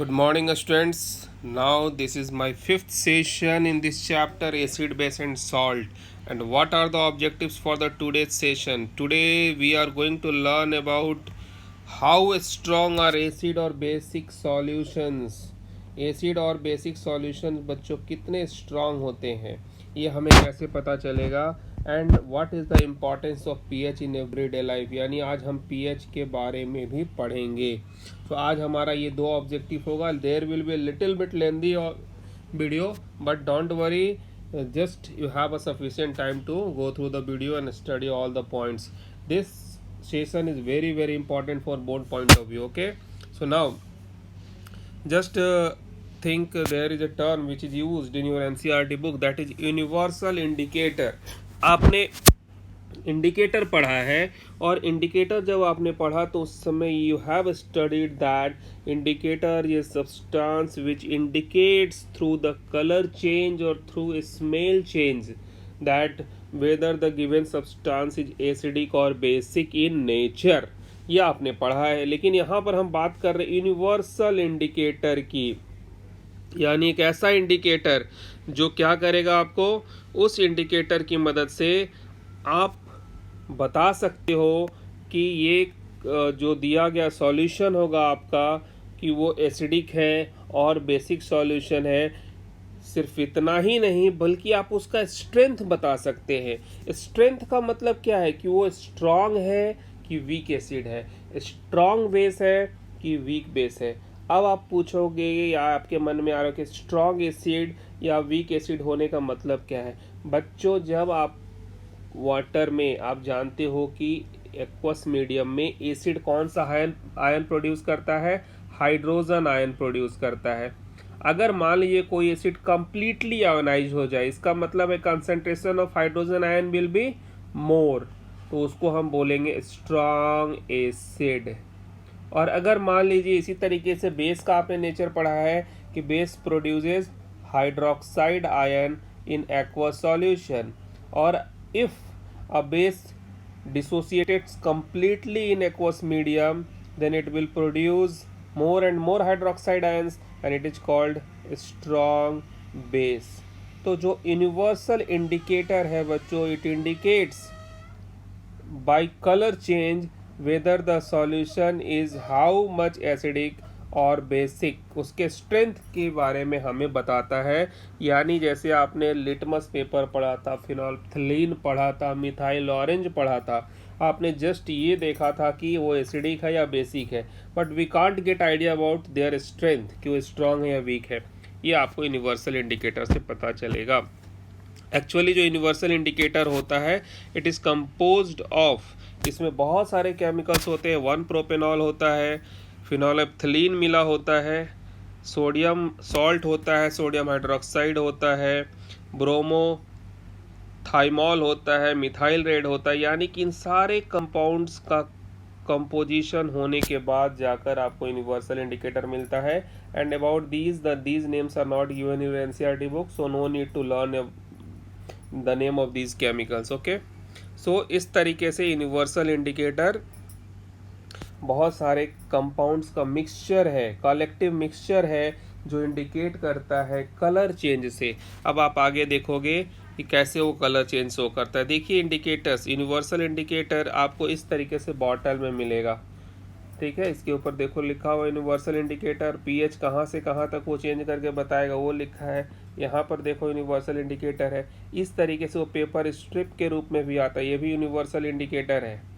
Good morning, students. Now, this is my fifth session in this chapter acid, base, and salt. And what are the objectives for the today's session? Today, we are going to learn about how strong are acid or basic solutions. Acid और basic solutions बच्चों कितने strong होते हैं ये हमें कैसे पता चलेगा and what is the importance of pH in everyday life, यानी आज हम पीएच के बारे में भी पढ़ेंगे। तो आज हमारा ये दो ऑब्जेक्टिव होगा। There will be little bit lengthy video but don't worry, just you have a sufficient time to go through the video and study all the points. This session is very important for both point of view. Okay, so now just think there is a term which is used in your NCERT book, that is universal indicator. आपने indicator पढ़ा है और indicator जब आपने पढ़ा तो उस समय you have studied that indicator ये substance which indicates through the colour change और through smell change that whether the given substance is acidic और बेसिक इन नेचर, ये आपने पढ़ा है। लेकिन यहाँ पर हम बात कर रहे हैं यूनिवर्सल इंडिकेटर की, यानी एक ऐसा इंडिकेटर जो क्या करेगा, आपको उस इंडिकेटर की मदद से आप बता सकते हो कि ये जो दिया गया सॉल्यूशन होगा आपका कि वो एसिडिक है और बेसिक सॉल्यूशन है। सिर्फ इतना ही नहीं बल्कि आप उसका स्ट्रेंथ बता सकते हैं। स्ट्रेंथ का मतलब क्या है कि वो स्ट्रांग है कि वीक एसिड है, स्ट्रांग बेस है कि वीक बेस है। अब आप पूछोगे या आपके मन में आ रहा है कि स्ट्रांग एसिड या वीक एसिड होने का मतलब क्या है। बच्चों, जब आप वाटर में, आप जानते हो कि एक्वस मीडियम में एसिड कौन सा आयन प्रोड्यूस करता है, हाइड्रोजन आयन प्रोड्यूस करता है। अगर मान लीजिए कोई एसिड कंप्लीटली आयोनाइज हो जाए, इसका मतलब है concentration of hydrogen ion will be more, तो उसको हम बोलेंगे स्ट्रांग एसिड। और अगर मान लीजिए इसी तरीके से बेस का आपने नेचर पढ़ा है कि base produces hydroxide ion in aqueous solution, और if a base dissociates completely in aqueous medium then it will produce more and more hydroxide ions and it is called strong base। तो जो universal indicator है बच्चों, it indicates by color change whether the solution is how much acidic और basic, उसके strength के बारे में हमें बताता है। यानी जैसे आपने लिटमस पेपर पढ़ा था, फिनोल्फ्थलीन पढ़ा था, मिथाइल ऑरेंज पढ़ा था, आपने जस्ट ये देखा था कि वो एसिडिक है या बेसिक है, but we can't get idea about their strength कि वो स्ट्रांग है या वीक है। ये आपको यूनिवर्सल इंडिकेटर से पता चलेगा। एक्चुअली जो यूनिवर्सल इंडिकेटर होता है इट इज़ कंपोज्ड ऑफ, इसमें बहुत सारे केमिकल्स होते हैं। 1 प्रोपेनॉल होता है, फिनोल्फ्थलीन मिला होता है, सोडियम सॉल्ट होता है, सोडियम हाइड्रोक्साइड होता है, ब्रोमो थाइमॉल होता है, मिथाइल रेड होता है। यानी कि इन सारे कंपाउंड्स का कंपोजिशन होने के बाद जाकर आपको यूनिवर्सल इंडिकेटर मिलता है। And about these names are not given in NCERT book, so no need to learn the name of these chemicals. Okay, so इस तरीके से यूनिवर्सल इंडिकेटर बहुत सारे कंपाउंड्स का मिक्सचर है, कलेक्टिव मिक्सचर है जो इंडिकेट करता है कलर चेंज से। अब आप आगे देखोगे कि कैसे वो कलर चेंज शो करता है। देखिए इंडिकेटर्स, यूनिवर्सल इंडिकेटर आपको इस तरीके से बॉटल में मिलेगा, ठीक है। इसके ऊपर देखो लिखा हुआ यूनिवर्सल इंडिकेटर, पीएच कहाँ से कहाँ तक वो चेंज करके बताएगा वो लिखा है। यहाँ पर देखो यूनिवर्सल इंडिकेटर है। इस तरीके से वो पेपर स्ट्रिप के रूप में भी आता है, ये भी यूनिवर्सल इंडिकेटर है।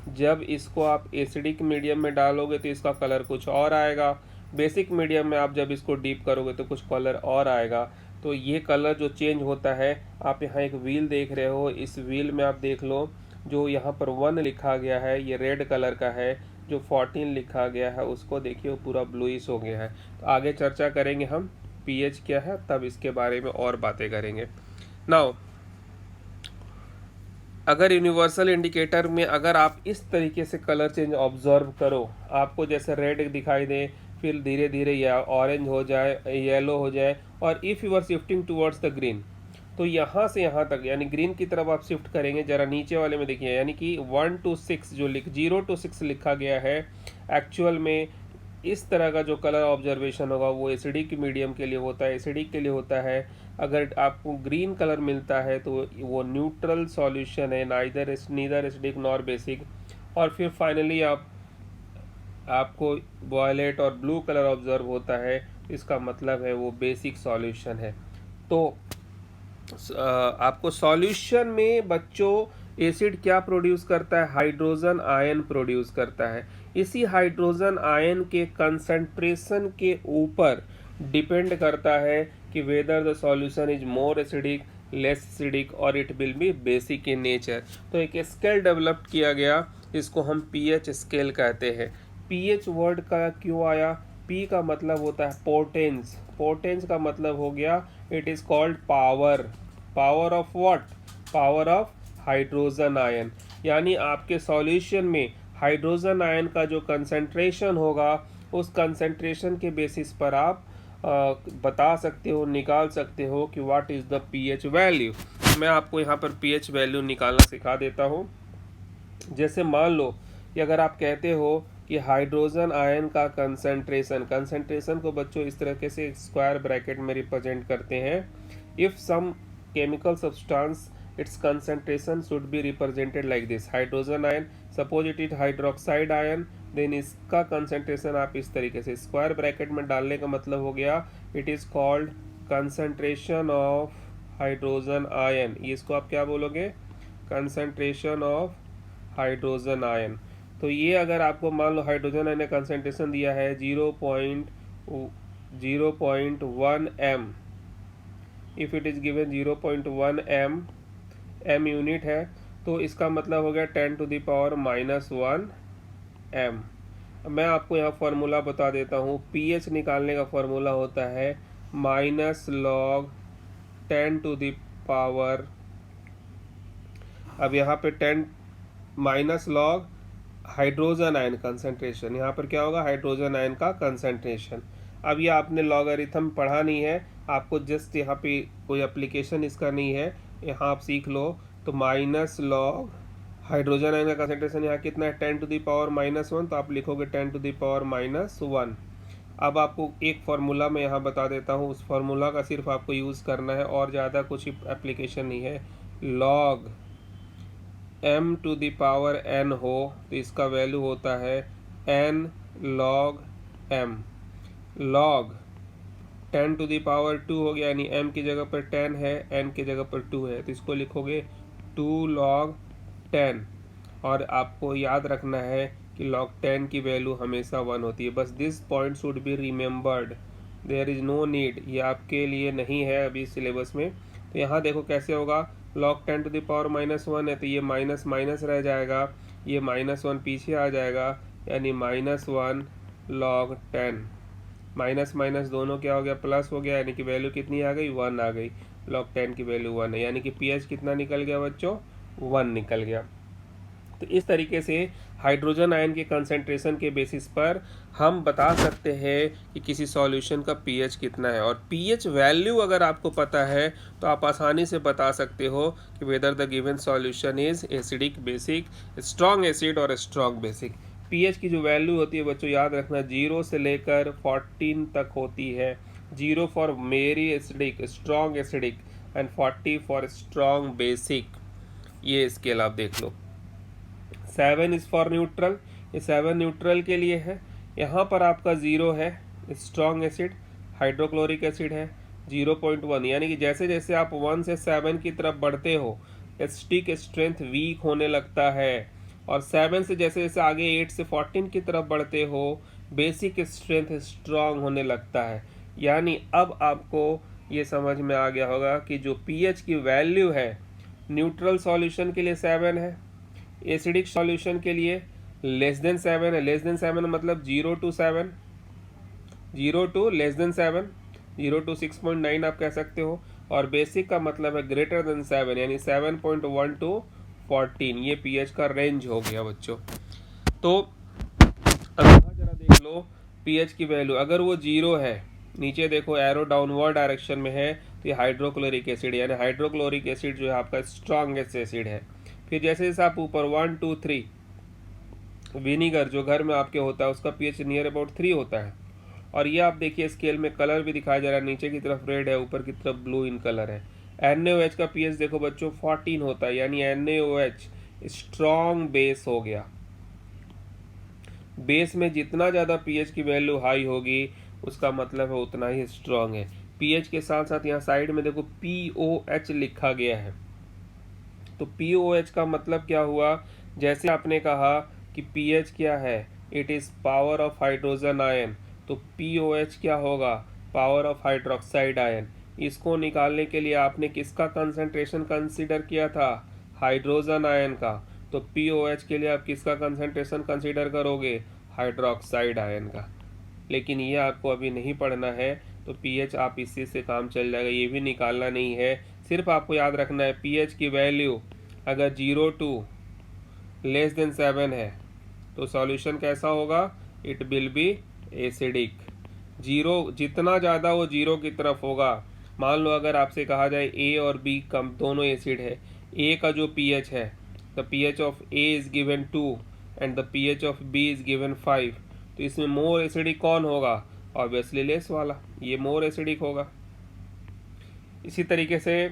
जब इसको आप एसिडिक मीडियम में डालोगे तो इसका कलर कुछ और आएगा, बेसिक मीडियम में आप जब इसको डीप करोगे तो कुछ कलर और आएगा। तो ये कलर जो चेंज होता है, आप यहाँ एक व्हील देख रहे हो, इस व्हील में आप देख लो जो यहाँ पर 1 लिखा गया है ये रेड कलर का है, जो 14 लिखा गया है उसको देखिए वो पूरा ब्लूइश हो गया है। तो आगे चर्चा करेंगे हम पीएच क्या है, तब इसके बारे में और बातें करेंगे। नाउ अगर यूनिवर्सल इंडिकेटर में अगर आप इस तरीके से कलर चेंज ऑब्जर्व करो, आपको जैसे रेड दिखाई दे, फिर धीरे धीरे या ऑरेंज हो जाए, येलो हो जाए, और if you are shifting towards the green, तो यहाँ से यहाँ तक यानी ग्रीन की तरफ आप शिफ्ट करेंगे। जरा नीचे वाले में देखिए, यानी कि 1 to 6 जो 0 to 6 लिखा गया है, एक्चुअल में इस तरह का जो कलर ऑब्जर्वेशन होगा वो एसिडिक मीडियम के लिए होता है, एसिडिक के लिए होता है। अगर आपको ग्रीन कलर मिलता है तो वो न्यूट्रल सॉल्यूशन है, नीदर एसिडिक नॉर बेसिक। और फिर फाइनली आपको वॉयलेट और ब्लू कलर ऑब्जर्व होता है, इसका मतलब है वो बेसिक सॉल्यूशन है। तो आपको सॉल्यूशन में बच्चों एसिड क्या प्रोड्यूस करता है, हाइड्रोजन आयन प्रोड्यूस करता है। इसी हाइड्रोजन आयन के कंसंट्रेशन के ऊपर डिपेंड करता है कि whether the solution is more acidic, less acidic और it will be basic in nature. तो एक स्केल डेवलप किया गया, इसको हम पीएच स्केल कहते हैं। पीएच वर्ड का क्यों आया? पी का मतलब होता है पोटेंस, पोटेंस का मतलब हो गया it is called power, power of what, power of hydrogen ion. यानी आपके सॉल्यूशन में हाइड्रोजन आयन का जो कंसंट्रेशन होगा उस कंसंट्रेशन के बेसिस पर आप बता सकते हो, निकाल सकते हो कि what is the pH value. मैं आपको यहाँ पर पीएच वैल्यू निकालना सिखा देता हूँ। जैसे मान लो कि अगर आप कहते हो कि हाइड्रोजन आयन का कंसंट्रेशन, कंसंट्रेशन को बच्चों इस तरीके से स्क्वायर ब्रैकेट में रिप्रेजेंट करते हैं। If some chemical substance its concentration should be represented like this, hydrogen ion suppose it is hydroxide ion, then इसका कंसंट्रेशन आप इस तरीके से स्क्वायर ब्रैकेट में डालने का मतलब हो गया it is called concentration of hydrogen ion. इसको आप क्या बोलोगे? Concentration of hydrogen ion. तो ये अगर आपको मान लो हाइड्रोजन आयन ने कंसंट्रेशन दिया है 0.1 m, if it is given 0.1 m, m unit है, तो इसका मतलब हो गया 10 to the power -1 m। मैं आपको यहाँ फार्मूला बता देता हूँ। pH निकालने का फार्मूला होता है -log 10 to the power, अब यहाँ पे 10 -log हाइड्रोजन आयन कंसंट्रेशन, यहाँ पर क्या होगा? हाइड्रोजन आयन का कंसंट्रेशन। अब ये आपने लॉगरिथम पढ़ा नहीं है, आपको जस्ट यहाँ पे कोई एप्लीकेशन इसका नहीं है, यहाँ आप सीख लो। तो -log हाइड्रोजन आयन का कंसंट्रेशन यहाँ कितना है? 10 to the power -1, तो आप लिखोगे 10 to the power -1। अब आपको एक फार्मूला मैं यहाँ बता देता हूँ, उस फार्मूला का सिर्फ आपको यूज़ करना है और ज़्यादा कुछ एप्लीकेशन नहीं है। log m to the power n हो तो इसका वैल्यू होता है n log m। log 10 to the power 2 हो गया, यानी m की जगह पर 10 है, n की जगह पर 2 है, तो इसको लिखोगे 2 log 10। और आपको याद रखना है कि log 10 की वैल्यू हमेशा 1 होती है। बस this point should be remembered, there is no need, ये आपके लिए नहीं है अभी सिलेबस में। तो यहाँ देखो कैसे होगा, log 10 to the power -1 है तो ये माइनस माइनस रह जाएगा, ये -1 पीछे आ जाएगा, यानी -1 log 10, माइनस माइनस दोनों क्या हो गया? प्लस हो गया, यानी कि वैल्यू कितनी आ गई? 1 आ गई। log 10 की वैल्यू 1 है, यानी कि pH कितना निकल गया बच्चों? 1 निकल गया। तो इस तरीके से हाइड्रोजन आयन के कंसंट्रेशन के बेसिस पर हम बता सकते हैं कि किसी सॉल्यूशन का पीएच कितना है। और पीएच वैल्यू अगर आपको पता है तो आप आसानी से बता सकते हो कि whether the given solution is acidic, basic, strong acid और स्ट्रॉन्ग बेसिक। पीएच की जो वैल्यू होती है बच्चों याद रखना 0 से लेकर 14 तक होती है। 0 for very acidic, strong acidic, and 40 for strong basic. ये स्केल आप देख लो। 7 इज़ फॉर न्यूट्रल, ये 7 न्यूट्रल के लिए है। यहाँ पर आपका 0 है स्ट्रॉन्ग एसिड, हाइड्रोक्लोरिक एसिड है 0.1, यानी कि जैसे जैसे आप 1 से 7 की तरफ बढ़ते हो एसिडिक स्ट्रेंथ वीक होने लगता है, और 7 से जैसे जैसे आगे 8 से 14 की तरफ बढ़ते हो बेसिक स्ट्रेंथ स्ट्रॉन्ग होने लगता है। यानी अब आपको ये समझ में आ गया होगा कि जो पीएच की वैल्यू है न्यूट्रल सॉल्यूशन के लिए 7 है, एसिडिक सॉल्यूशन के लिए लेस देन 7 है। लेस देन 7 मतलब 0 to 7, 0 to less than 7, 0 to 6.9 आप कह सकते हो। और बेसिक का मतलब है ग्रेटर देन 7, यानी 7.1 to 14। ये पीएच का रेंज हो गया बच्चों। तो अब यहाँ जरा देख लो पीएच की वैल्यू, अगर वो 0 है, नीचे देखो एरो डाउनवर्ड डायरेक्शन में है, तो ये हाइड्रोक्लोरिक एसिड, यानी हाइड्रोक्लोरिक एसिड जो है आपका स्ट्रॉन्गेस्ट एसिड है। फिर जैसे जैसे आप ऊपर 1 2 3 विनीगर जो घर में आपके होता है उसका पीएच नियर अबाउट 3 होता है। और ये आप देखिए स्केल में कलर भी दिखाया जा रहा है, नीचे की तरफ रेड है, ऊपर की तरफ ब्लू इन कलर है। NaOH का पीएच देखो बच्चों 14 होता है, यानी NaOH स्ट्रॉन्ग बेस हो गया। बेस में जितना ज़्यादा पीएच की वैल्यू हाई होगी उसका मतलब है उतना ही स्ट्रॉन्ग है। पीएच के साथ साथ यहाँ साइड में देखो POH लिखा गया है। तो POH का मतलब क्या हुआ, जैसे आपने कहा कि पीएच क्या है, it is power of hydrogen ion, तो POH क्या होगा, पावर ऑफ हाइड्रोक्साइड आयन। इसको निकालने के लिए आपने किसका कंसंट्रेशन कंसीडर किया था, हाइड्रोजन आयन का। तो POH के लिए आप किसका कंसंट्रेशन कंसीडर करोगे, हाइड्रोक्साइड आयन का। लेकिन ये आपको अभी नहीं पढ़ना है, तो पीएच आप इसी से काम चल जाएगा, ये भी निकालना नहीं है। सिर्फ आपको याद रखना है पीएच की वैल्यू अगर 0 to <7 है तो सॉल्यूशन कैसा होगा, it will B acidic. Zero जितना ज़्यादा वो जीरो की तरफ होगा, मान लो अगर आपसे कहा जाए ए और बी कम दोनों एसिड है, ए का जो पीएच है, the pH of A is given 2 and the pH of B is given 5, तो इसमें मोर एसिडिक कौन होगा, ऑब्वियसली लेस वाला, ये मोर एसिडिक होगा। इसी तरीके से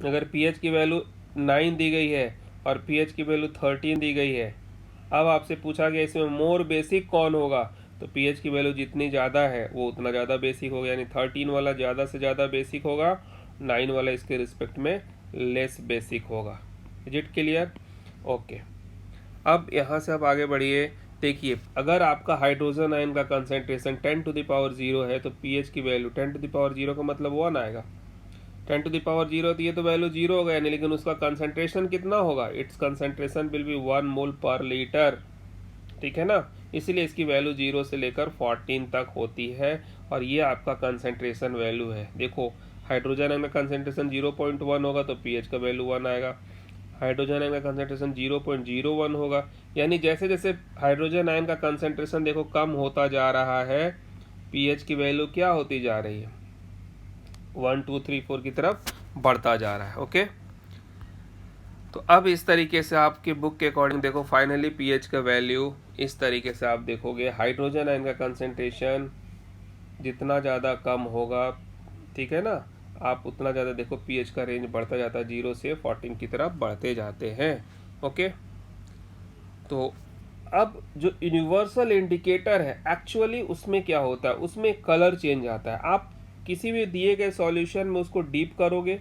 अगर पीएच की वैल्यू 9 दी गई है और पीएच की वैल्यू 13 दी गई है, अब आपसे पूछा गया इसमें मोर बेसिक कौन होगा, तो पीएच की वैल्यू जितनी ज़्यादा है वो उतना ज़्यादा बेसिक होगा, यानी 13 वाला ज़्यादा से ज़्यादा बेसिक होगा, 9 वाला इसके रिस्पेक्ट में लेस बेसिक होगा। Is it clear? ओके, अब यहाँ से आप आगे बढ़िए। देखिए अगर आपका हाइड्रोजन आयन का कंसंट्रेशन 10⁻0 है तो पीएच की वैल्यू 10⁻0 का मतलब 1 आएगा। 10⁻0 तो ये तो वैल्यू 0 हो गया नहीं, लेकिन उसका कंसंट्रेशन कितना होगा, इट्स कंसंट्रेशन विल बी 1 मोल पर लीटर, ठीक है ना। इसलिए इसकी वैल्यू 0 से लेकर 14 तक होती है और ये आपका कंसंट्रेशन वैल्यू है। देखो हाइड्रोजन आयन का कंसंट्रेशन 0.1 होगा तो पीएच का वैल्यू 1 आएगा। हाइड्रोजन आयन का कंसंट्रेशन 0.01 होगा, यानी जैसे जैसे हाइड्रोजन आयन का कंसंट्रेशन देखो कम होता जा रहा है, पीएच की वैल्यू क्या होती जा रही है, 1 2 3 4 की तरफ बढ़ता जा रहा है। ओके, तो अब इस तरीके से आपके बुक के अकॉर्डिंग देखो फाइनली पीएच का वैल्यू इस तरीके से आप देखोगे, हाइड्रोजन आयन का कंसंट्रेशन जितना ज़्यादा कम होगा, ठीक है ना, आप उतना ज़्यादा देखो पीएच का रेंज बढ़ता जाता है, 0 से 14 की तरफ बढ़ते जाते हैं। ओके, तो अब जो यूनिवर्सल इंडिकेटर है एक्चुअली उसमें क्या होता है, उसमें कलर चेंज आता है। आप किसी भी दिए गए सॉल्यूशन में उसको डीप करोगे,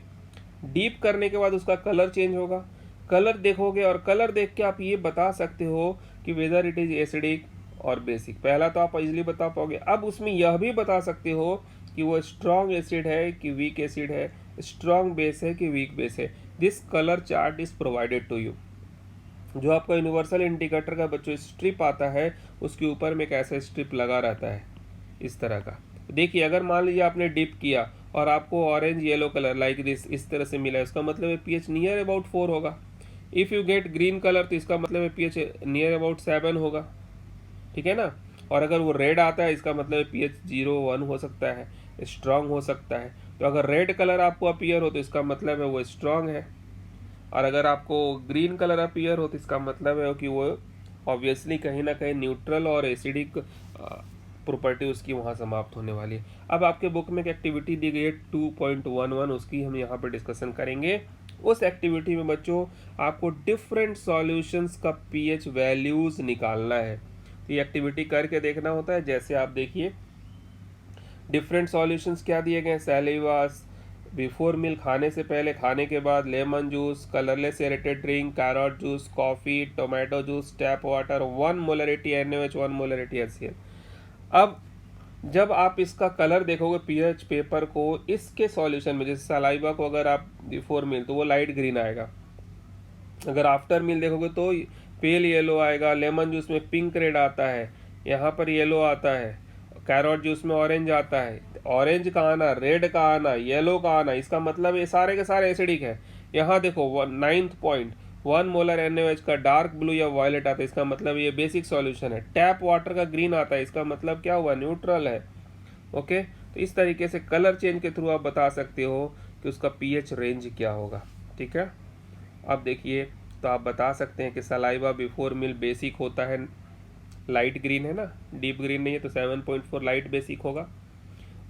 डीप करने के बाद उसका कलर चेंज होगा, कलर देखोगे और कलर देख के आप ये बता सकते हो कि वेदर इट इज एसिडिक और बेसिक। पहला तो आप इजीली बता पाओगे, अब उसमें यह भी बता सकते हो कि वो स्ट्रॉन्ग एसिड है कि वीक एसिड है, स्ट्रॉन्ग बेस है कि वीक बेस है। This colour chart is provided to you. जो आपका यूनिवर्सल इंडिकेटर का बच्चों स्ट्रिप आता है उसके ऊपर में एक ऐसा स्ट्रिप लगा रहता है इस तरह का। देखिए अगर मान लीजिए आपने डिप किया और आपको orange yellow colour like this इस तरह से मिला, इसका मतलब है पीएच नियर अबाउट 4 होगा। If you get green colour तो इसका मतलब है पीएच नियर अबाउट 7 होगा, ठीक है ना। और अगर वो रेड आता है इसका मतलब पीएच 0 1 हो सकता है, स्ट्रांग हो सकता है। तो अगर रेड कलर आपको अपीयर हो तो इसका मतलब है वो स्ट्रांग है, और अगर आपको ग्रीन कलर अपीयर हो तो इसका मतलब है कि वो ऑब्वियसली कहीं ना कहीं न्यूट्रल और एसिडिक प्रॉपर्टी उसकी वहाँ समाप्त होने वाली है। अब आपके बुक में एक एक्टिविटी दी गई है 2.11, उसकी हम यहाँ पर डिस्कशन करेंगे। उस एक्टिविटी में बच्चों आपको डिफरेंट सॉल्यूशंस का पीएच वैल्यूज निकालना है। तो ये एक्टिविटी करके देखना होता है। जैसे आप देखिए डिफरेंट सॉल्यूशंस क्या दिए गए हैं, सैलिवास, बिफोर मील खाने से पहले, खाने के बाद, lemon juice, colourless aerated drink, carrot juice, coffee, tomato juice, tap water, 1 molarity NaOH, 1 molarity HCl। अब जब आप इसका कलर देखोगे पीएच पेपर को इसके सॉल्यूशन में, जैसे सलाइवा को अगर आप बिफोर मील तो वो लाइट ग्रीन आएगा, अगर आफ्टर मील देखोगे तो पेल येलो आएगा, लेमन जूस में पिंक रेड आता है, यहाँ पर येलो आता है, कैरोट जूस में ऑरेंज आता है। ऑरेंज का आना, रेड का आना, येलो का आना, इसका मतलब ये सारे के सारे एसिडिक है। यहाँ देखो 9th पॉइंट, 1 मोलर NaOH का डार्क ब्लू या वायलेट आता है, इसका मतलब ये बेसिक सॉल्यूशन है। टैप वाटर का ग्रीन आता है, इसका मतलब क्या हुआ, न्यूट्रल है। ओके, तो इस तरीके से कलर चेंज के थ्रू आप बता सकते हो कि उसका पीएच रेंज क्या होगा। ठीक है, अब देखिए तो आप बता सकते हैं कि सलाइवा बिफोर मील बेसिक होता है, लाइट ग्रीन है ना, डीप ग्रीन नहीं है, तो 7.4 लाइट बेसिक होगा।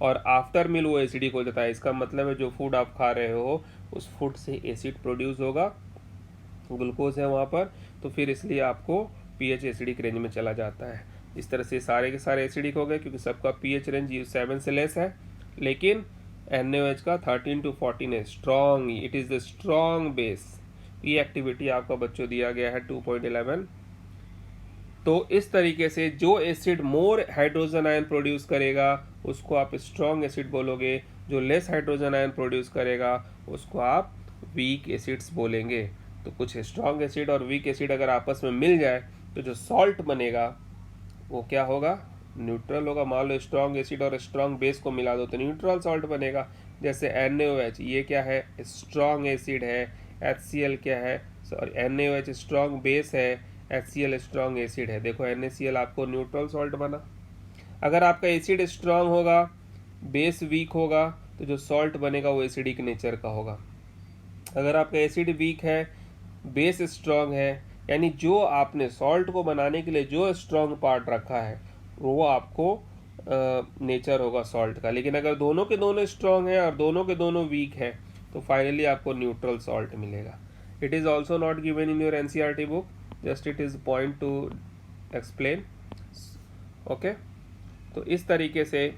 और आफ्टर मील वो एसिडिक हो जाता है। इसका मतलब है जो फूड आप खा रहे हो उस फूड से एसिड प्रोड्यूस होगा, ग्लूकोज है वहाँ पर, तो फिर इसलिए आपको पीएच एसिडिक रेंज में चला जाता है। इस तरह से सारे के सारे एसिडिक हो गए क्योंकि सबका पीएच रेंज 7 से लेस है, लेकिन NaOH का 13 to 14 है, strong, it is the strong base. ये एक्टिविटी आपका बच्चों दिया गया है 2.11। तो इस तरीके से जो acid more hydrogen ion produce करेगा उसको आप स्ट्रॉन्ग एसिड बोलोगे, जो लेस हाइड्रोजन आयन प्रोड्यूस करेगा उसको आप वीक एसिड्स बोलेंगे। तो कुछ स्ट्रॉन्ग एसिड और वीक एसिड अगर आपस में मिल जाए तो जो सॉल्ट बनेगा वो क्या होगा, न्यूट्रल होगा। मान लो स्ट्रॉन्ग एसिड और स्ट्रॉन्ग बेस को मिला दो तो न्यूट्रल सॉल्ट बनेगा। जैसे NaOH, ये क्या है, स्ट्रॉन्ग एसिड है। HCl क्या है, सॉरी NaOH स्ट्रॉन्ग बेस है, HCl स्ट्रॉन्ग एसिड है। देखो NaCl आपको न्यूट्रल सॉल्ट बना। अगर आपका एसिड स्ट्रॉन्ग होगा, बेस वीक होगा, तो जो सॉल्ट बनेगा वो एसिडिक नेचर का होगा। अगर आपका एसिड वीक है, बेस स्ट्रॉन्ग है, यानी जो आपने सॉल्ट को बनाने के लिए जो स्ट्रॉन्ग पार्ट रखा है वो आपको नेचर होगा सॉल्ट का। लेकिन अगर दोनों के दोनों स्ट्रॉन्ग है और दोनों के दोनों वीक है तो फाइनली आपको न्यूट्रल सॉल्ट मिलेगा। It is also not given in your NCERT book, just it is point two explain. Okay, तो इस तरीके से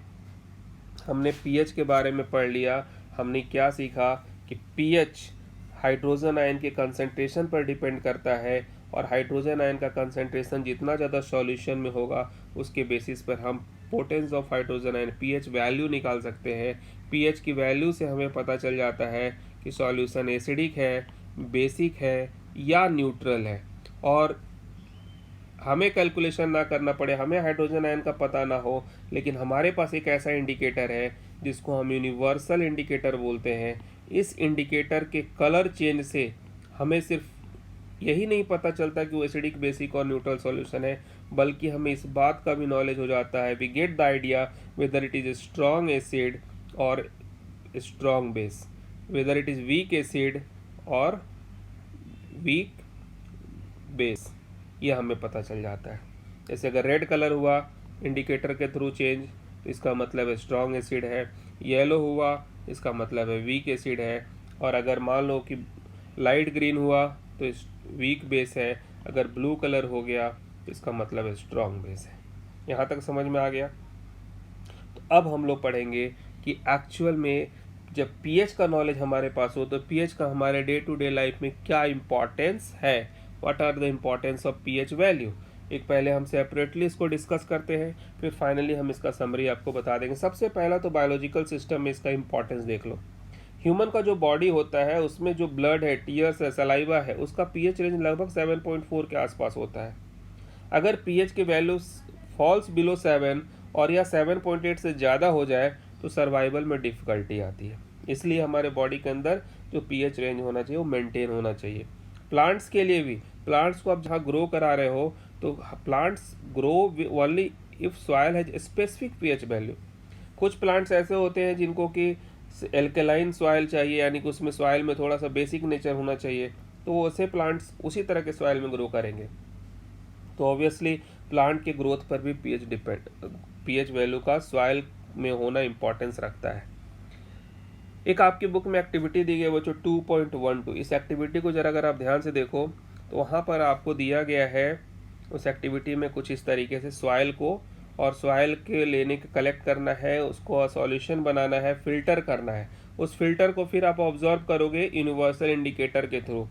हमने पीएच के बारे में पढ़ लिया। हमने क्या सीखा कि पीएच हाइड्रोजन आयन के कंसंट्रेशन पर डिपेंड करता है, और हाइड्रोजन आयन का कंसंट्रेशन जितना ज़्यादा सॉल्यूशन में होगा उसके बेसिस पर हम potence of hydrogen ion pH value निकाल सकते हैं। पीएच की वैल्यू से हमें पता चल जाता है कि सॉल्यूशन एसिडिक है, बेसिक है या न्यूट्रल है। और हमें कैलकुलेशन ना करना पड़े, हमें हाइड्रोजन आयन का पता ना हो, लेकिन हमारे पास एक ऐसा इंडिकेटर है जिसको हम यूनिवर्सल इंडिकेटर बोलते हैं। इस इंडिकेटर के कलर चेंज से हमें सिर्फ यही नहीं पता चलता कि वो एसिडिक, बेसिक और न्यूट्रल सॉल्यूशन है, बल्कि हमें इस बात का भी नॉलेज हो जाता है, we get the idea whether it is strong acid और strong base, whether it is weak acid और वीक बेस, ये हमें पता चल जाता है। जैसे अगर रेड कलर हुआ इंडिकेटर के थ्रू चेंज तो इसका मतलब है स्ट्रॉन्ग एसिड है, येलो हुआ इसका मतलब है वीक एसिड है, और अगर मान लो कि लाइट ग्रीन हुआ तो वीक बेस है, अगर ब्लू कलर हो गया तो इसका मतलब है स्ट्रॉन्ग बेस है। यहाँ तक समझ में आ गया। तो अब हम लोग पढ़ेंगे कि एक्चुअल में जब पीएच का नॉलेज हमारे पास हो तो पीएच का हमारे डे टू डे लाइफ में क्या इम्पोर्टेंस है, what are the importance of pH value. एक पहले हम सेपरेटली इसको डिस्कस करते हैं, फिर फाइनली हम इसका समरी आपको बता देंगे। सबसे पहला तो बायोलॉजिकल सिस्टम में इसका इम्पोर्टेंस देख लो। ह्यूमन का जो बॉडी होता है उसमें जो ब्लड है, टीयर्स है, सलाइवा है, उसका पीएच रेंज लगभग 7.4 के आसपास होता है। अगर पीएच की वैल्यू फॉल्स बिलो 7 और या 7.8 से ज़्यादा हो जाए तो सर्वाइवल में डिफ़िकल्टी आती है। इसलिए हमारे बॉडी के अंदर जो पीएच रेंज होना चाहिए वो मेंटेन होना चाहिए। प्लांट्स के लिए भी, प्लांट्स को आप जहाँ ग्रो करा रहे हो तो plants grow only if soil has specific pH value. कुछ प्लांट्स ऐसे होते हैं जिनको कि एल्कलाइन सॉइल चाहिए, यानी कि उसमें सॉइल में थोड़ा सा बेसिक नेचर होना चाहिए, तो वो ऐसे प्लांट्स उसी तरह के सॉइल में ग्रो करेंगे। तो ऑब्वियसली प्लांट के ग्रोथ पर भी पीएच वैल्यू का सॉइल में होना इम्पोर्टेंस रखता है। एक आपकी बुक में एक्टिविटी दी गई वो जो 2.12, इस एक्टिविटी को जरा अगर आप ध्यान से देखो तो वहाँ पर आपको दिया गया है उस एक्टिविटी में कुछ इस तरीके से सॉइल को और सॉइल के लेने के कलेक्ट करना है, उसको सॉल्यूशन बनाना है, फिल्टर करना है। उस फिल्टर को फिर आप ऑब्जर्व करोगे यूनिवर्सल इंडिकेटर के थ्रू।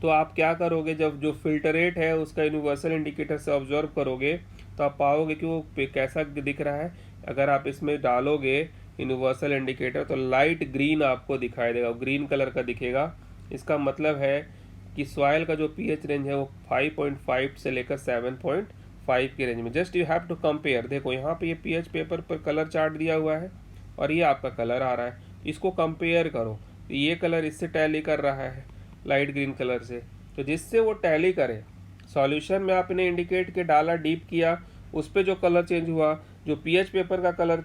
तो आप क्या करोगे, जब जो फिल्टरेट है उसका यूनिवर्सल इंडिकेटर से ऑब्जर्व करोगे तो आप पाओगे कि वो कैसा दिख रहा है। अगर आप इसमें डालोगे यूनिवर्सल इंडिकेटर तो लाइट ग्रीन आपको दिखाई देगा, ग्रीन कलर का दिखेगा। इसका मतलब है कि सॉइल का जो पीएच रेंज है वो 5.5 से लेकर 7.5 के रेंज में। Just you have to compare. देखो यहाँ पे ये पीएच पेपर पर कलर चार्ट दिया हुआ है और ये आपका कलर आ रहा है, इसको कंपेयर करो तो ये कलर इससे टैली कर रहा है लाइट ग्रीन कलर से, तो जिससे वो टैली करे। सॉल्यूशन में आपने इंडिकेट के डाला, डीप किया, उस पर जो कलर चेंज हुआ, जो पीएच पेपर का कलर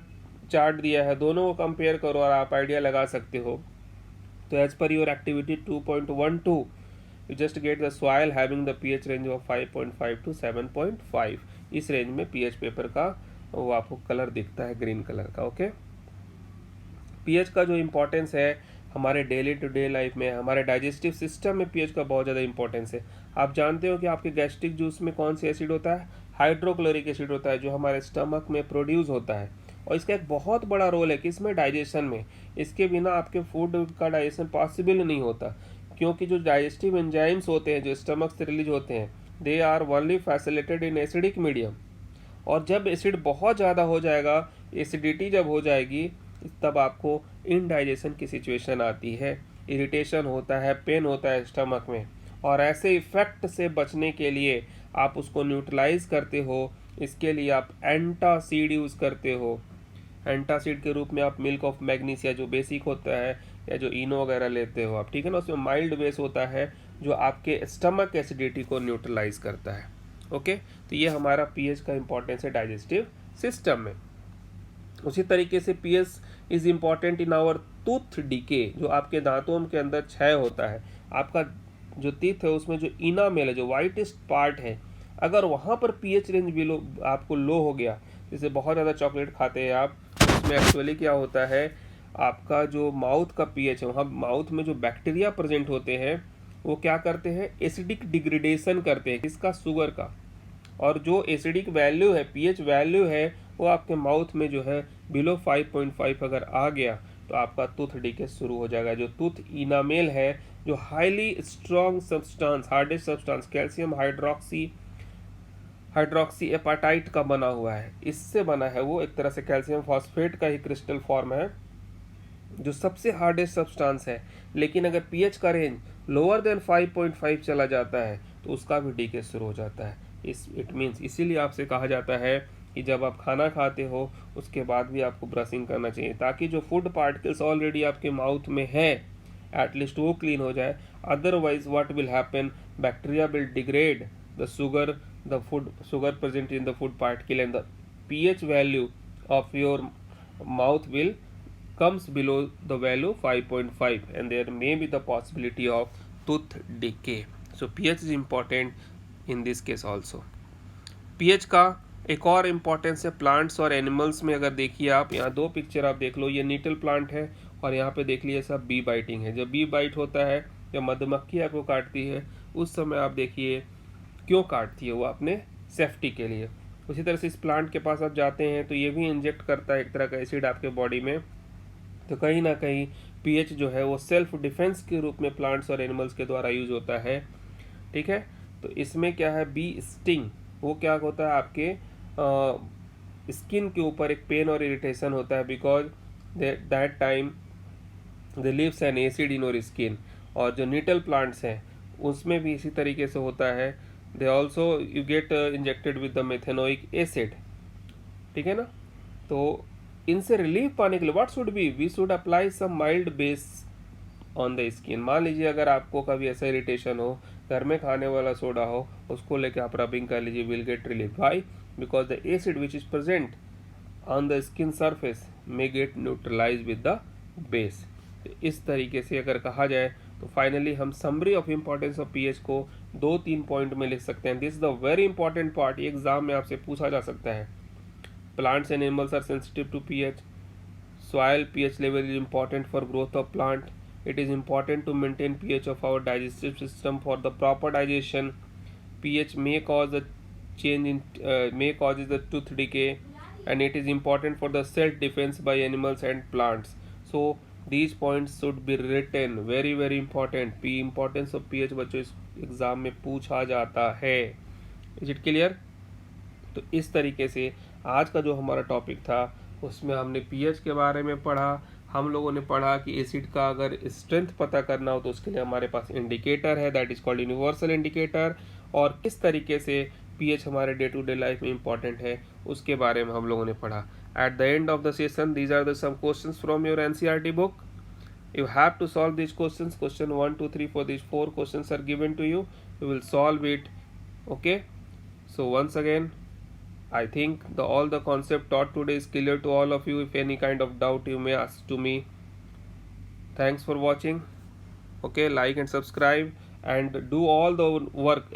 चार्ट दिया है, दोनों को कंपेयर करो और आप आइडिया लगा सकते हो। तो as per your activity 2.12 you just get the soil having the pH range of 5.5 to 7.5. इस रेंज में pH पेपर का वो आपको कलर दिखता है ग्रीन कलर का। ओके, pH का जो इम्पोर्टेंस है हमारे डेली टू डे लाइफ में, हमारे डाइजेस्टिव सिस्टम में pH का बहुत ज़्यादा इंपॉर्टेंस है। आप जानते हो कि आपके गैस्ट्रिक जूस में कौन सी एसिड होता है? हाइड्रोक्लोरिक एसिड होता है, जो हमारे स्टमक में प्रोड्यूस होता है, और इसका एक बहुत बड़ा रोल है किसमें? डाइजेशन में। इसके बिना आपके फूड का डाइजेशन पॉसिबल नहीं होता, क्योंकि जो डाइजेस्टिव एंजाइम्स होते हैं जो स्टमक से रिलीज होते हैं, they are only facilitated in acidic medium. और जब एसिड बहुत ज़्यादा हो जाएगा, एसिडिटी जब हो जाएगी, तब आपको इनडाइजेशन की सिचुएशन आती है, इरिटेशन होता है, पेन होता है स्टमक में। और ऐसे इफेक्ट से बचने के लिए आप उसको न्यूट्रलाइज करते हो, इसके लिए आप एंटासिड यूज़ करते हो। एंटासिड के रूप में आप मिल्क ऑफ मैग्नीसिया जो बेसिक होता है, या जो इनो वगैरह लेते हो आप, ठीक है ना, उसमें माइल्ड बेस होता है जो आपके स्टमक एसिडिटी को न्यूट्रलाइज करता है। ओके, तो ये हमारा पीएच का इंपॉर्टेंस है डाइजेस्टिव सिस्टम में। उसी तरीके से pH is important in our tooth decay, जो आपके दांतों के अंदर क्षय होता है। आपका जो टीथ है उसमें जो इनामेल है, जो वाइटेस्ट पार्ट है, अगर वहाँ पर पीएच रेंज बिलो आपको लो हो गया, जैसे बहुत ज़्यादा चॉकलेट खाते हैं आप, उसमें एक्चुअली क्या होता है, आपका जो माउथ का पीएच है, वहाँ माउथ में जो बैक्टीरिया प्रेजेंट होते हैं वो क्या करते हैं? एसिडिक डिग्रेडेशन करते हैं, किसका? शुगर का। और जो एसिडिक वैल्यू है, पीएच वैल्यू है, वो आपके माउथ में जो है बिलो 5.5 अगर आ गया तो आपका टूथ डिके शुरू हो जाएगा। जो टूथ इनामेल है, जो highly strong substance, hardest substance, calcium hydroxyapatite का बना हुआ है, इससे बना है, वो एक तरह से कैल्शियम फॉस्फेट का ही क्रिस्टल फॉर्म है, जो सबसे हार्डेस्ट सब्सटेंस है। लेकिन अगर पीएच का रेंज लोअर देन 5.5 चला जाता है तो उसका भी डीके शुरू हो जाता है। इट मीन्स, इसीलिए आपसे कहा जाता है कि जब आप खाना खाते हो उसके बाद भी आपको ब्रशिंग करना चाहिए, ताकि जो फूड पार्टिकल्स ऑलरेडी आपके माउथ में है एटलीस्ट वो क्लीन हो जाए। Otherwise what will happen, bacteria will degrade the sugar present in the food particle and the pH value of your mouth will comes below the value 5.5 and there may be the possibility of tooth decay. So pH is important in this case also. pH का एक और importance है plants और animals में। अगर देखिए आप, यहाँ दो पिक्चर आप देख लो, ये नीटल प्लांट है और यहाँ पे देख लीजिए सब बी बाइटिंग है। जब बी बाइट होता है, जब मधुमक्खी आपको काटती है, उस समय आप देखिए क्यों काटती है, वो अपने सेफ्टी के लिए। उसी तरह से इस प्लांट के पास आप जाते हैं तो ये भी इंजेक्ट करता है एक तरह का एसिड आपके बॉडी में। तो कहीं ना कहीं पीएच जो है वो सेल्फ डिफेंस के रूप में प्लांट्स और एनिमल्स के द्वारा यूज होता है, ठीक है। तो इसमें क्या है, बी स्टिंग, वो क्या होता है, आपके स्किन के ऊपर एक पेन और इरिटेशन होता है, because that time the leaves an acid in your skin. और जो नीटल प्लांट्स हैं उसमें भी इसी तरीके से होता है, they also you get injected with the methanoic acid, ठीक है ना। तो इनसे रिलीफ पाने के लिए what should be, we should apply some mild base on the skin. मान लीजिए अगर आपको कभी ऐसा इरिटेशन हो, घर में खाने वाला सोडा हो, उसको लेके आप रबिंग कर लीजिए, will get relief. Why? Because the acid which is present on the skin surface may get neutralise with the base. इस तरीके से अगर कहा जाए तो फाइनली हम summary of importance of pH को 2-3 पॉइंट में लिख सकते हैं। This is the very important part, ये एग्जाम में आपसे पूछा जा सकता है। Plants and animals are sensitive to pH, soil pH level is important for growth of plant, it is important to maintain pH of our digestive system for the proper digestion, pH may cause a change in may causes the tooth decay, and it is important for the self defense by animals and plants. So these points should be written, very very important। p importance of pH बच्चों इस exam में पूछा जाता है। Is it clear? तो इस तरीके से आज का जो हमारा टॉपिक था उसमें हमने पीएच के बारे में पढ़ा। हम लोगों ने पढ़ा कि एसिड का अगर स्ट्रेंथ पता करना हो तो उसके लिए हमारे पास इंडिकेटर है, that is called universal indicator. और किस तरीके से पीएच हमारे डे टू डे लाइफ में इंपॉर्टेंट है उसके बारे में हम लोगों ने पढ़ा। At the end of the session these are the some questions from your NCERT book, you have to solve these questions, question 1 2 3 4, these 4 questions are given to you, you will solve it, okay। So once again I think all the concept taught today is clear to all of you. If any kind of doubt you may ask to me. Thanks for watching. Okay, like and subscribe. and do all the work